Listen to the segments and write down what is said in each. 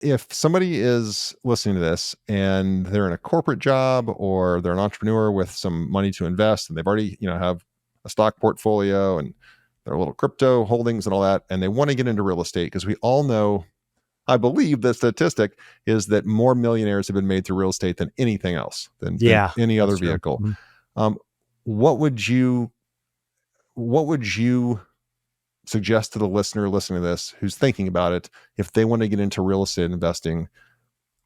if somebody is listening to this and they're in a corporate job or they're an entrepreneur with some money to invest and they've already, have a stock portfolio and their little crypto holdings and all that, and they want to get into real estate, because we all know, I believe the statistic is that more millionaires have been made through real estate than anything else, than Yeah, any that's other true. vehicle. Mhm. Um, what would you what would you suggest to the listener listening to this who's thinking about it, if they want to get into real estate investing?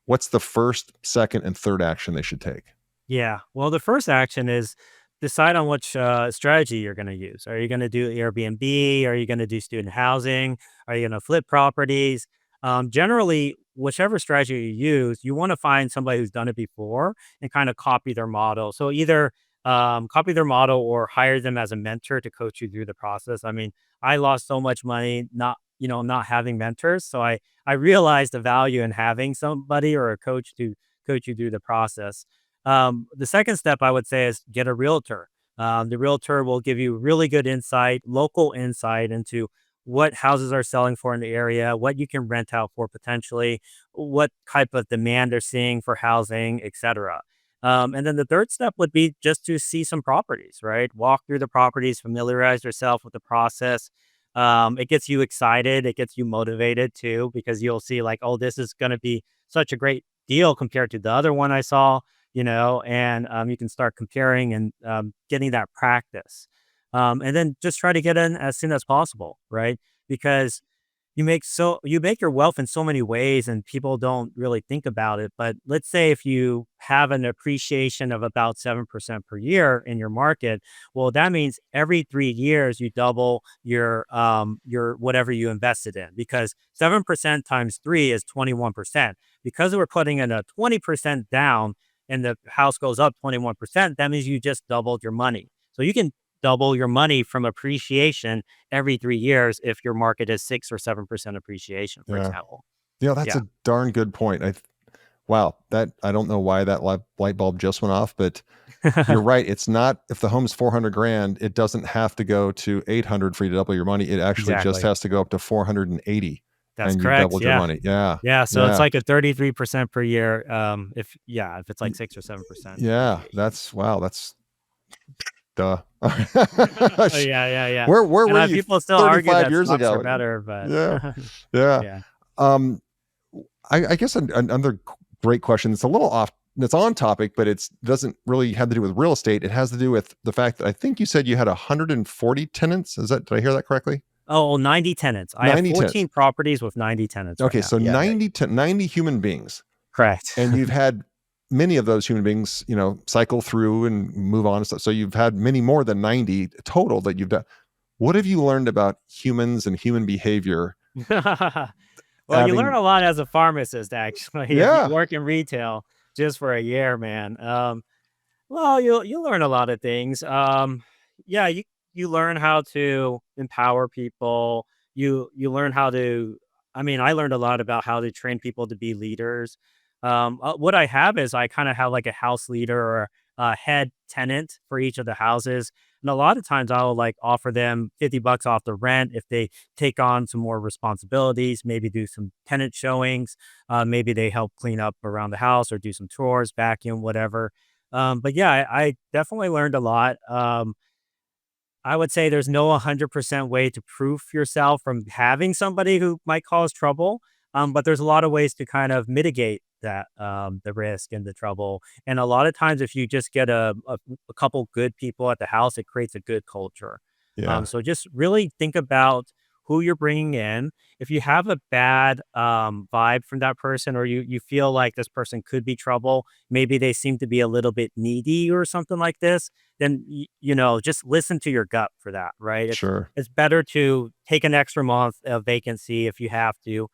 What's the first, second, and third action they should take? Yeah. Well, the first action is decide on which strategy you're going to use. Are you going to do Airbnb? Are you going to do student housing? Are you going to flip properties? Generally, whichever strategy you use, you want to find somebody who's done it before and kind of copy their model. So either copy their model or hire them as a mentor to coach you through the process. I mean, I lost so much money not having mentors. So I realized the value in having somebody or a coach to coach you through the process. The second step I would say is get a realtor. The realtor will give you really good insight, local insight into what houses are selling for in the area, what you can rent out for potentially, what type of demand they're seeing for housing, etc. And then the third step would be just to see some properties, right? Walk through the properties, familiarize yourself with the process. It gets you excited, it gets you motivated too, because you'll see like, oh, this is going to be such a great deal compared to the other one I saw, and you can start comparing and getting that practice. And then just try to get in as soon as possible, right? Because you make your wealth in so many ways and people don't really think about it. But let's say if you have an appreciation of about 7% per year in your market, well, that means every 3 years you double your whatever you invested in, because 7% times three is 21%. Because we're putting in a 20% down and the house goes up 21%, that means you just doubled your money. So you can double your money from appreciation every 3 years if your market is 6 or 7% appreciation, for Yeah. example. That's Yeah, a darn good point. Wow, that I don't know why that light bulb just went off, but you're right. It's not, if the home's 400 grand, it doesn't have to go to 800 for you to double your money. It actually just exactly. has to go up to 480 That's and you've correct. doubled your Yeah. money. Yeah. Yeah. So it's Yeah. like a 33% per year. If it's like Y- 6 or 7% Yeah. appreciation. That's, wow. That's duh. Yeah, yeah, yeah. Where And were you people still argue 35 that years stocks are ago? better, but Yeah. Yeah. yeah. Um, I guess another great question. It's a little off. It's on topic, but it doesn't really have to do with real estate. It has to do with the fact that I think you said you had 140 tenants. Did I hear that correctly? Oh, 90 tenants. I have 90 tenants. 14 properties with 90 tenants right Okay, now. so Yeah, yeah. 90 human beings, Correct. and you've had many of those human beings, cycle through and move on and stuff. So you've had many more than 90 total that you've done. What have you learned about humans and human behavior? Well, you learn Having, a lot as a pharmacist, actually, if you yeah, work in retail just for a year, man. Well, you learn a lot of things. Yeah, you learn how to empower people. You learn how to. I mean, I learned a lot about how to train people to be leaders. What I have is I kind of have like a house leader or a head tenant for each of the houses, and a lot of times I'll like offer them $50 off the rent if they take on some more responsibilities. Maybe do some tenant showings. Maybe they help clean up around the house or do some chores, vacuum, whatever. But yeah, I definitely learned a lot. I would say there's no 100% way to proof yourself from having somebody who might cause trouble. But there's a lot of ways to kind of mitigate that, the risk and the trouble. And a lot of times, if you just get a couple good people at the house, it creates a good culture. yeah, So just really think about who you're bringing in. If you have a bad vibe from that person, or you feel like this person could be trouble, maybe they seem to be a little bit needy or something like this, then just listen to your gut for that, right? sure. It's better to take an extra month of vacancy if you have to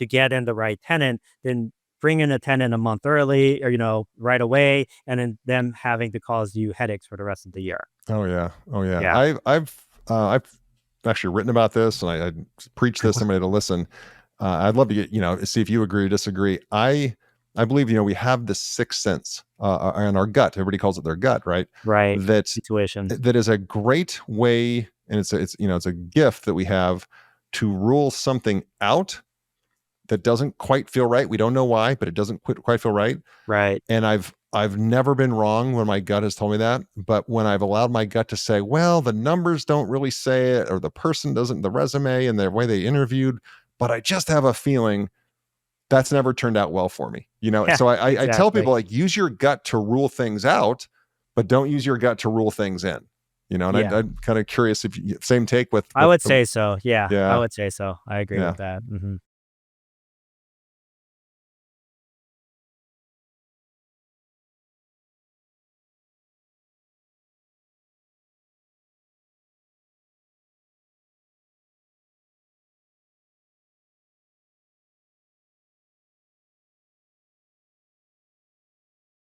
get in the right tenant than bring in a tenant a month early or right away, and then them having to cause you headaches for the rest of the year. Oh yeah. Oh yeah. Yeah. I've actually written about this, and I preach this to somebody to listen. I'd love to get, see if you agree or disagree. I believe, we have this sixth sense, and our gut. Everybody calls it their gut, right? Right. That Intuition. that is a great way, and it's a gift that we have to rule something out that doesn't quite feel right. We don't know why, but it doesn't quite feel right. Right. And I've never been wrong when my gut has told me that, but when I've allowed my gut to say, "Well, the numbers don't really say it, or the person doesn't, the resume and the way they interviewed, but I just have a feeling," that's never turned out well for me. Yeah, So I tell exactly. people, like, use your gut to rule things out, but don't use your gut to rule things in. And Yeah. I'm kind of curious if same take with I would the say so. Yeah, I yeah would say so. I agree yeah. with that. Mhm.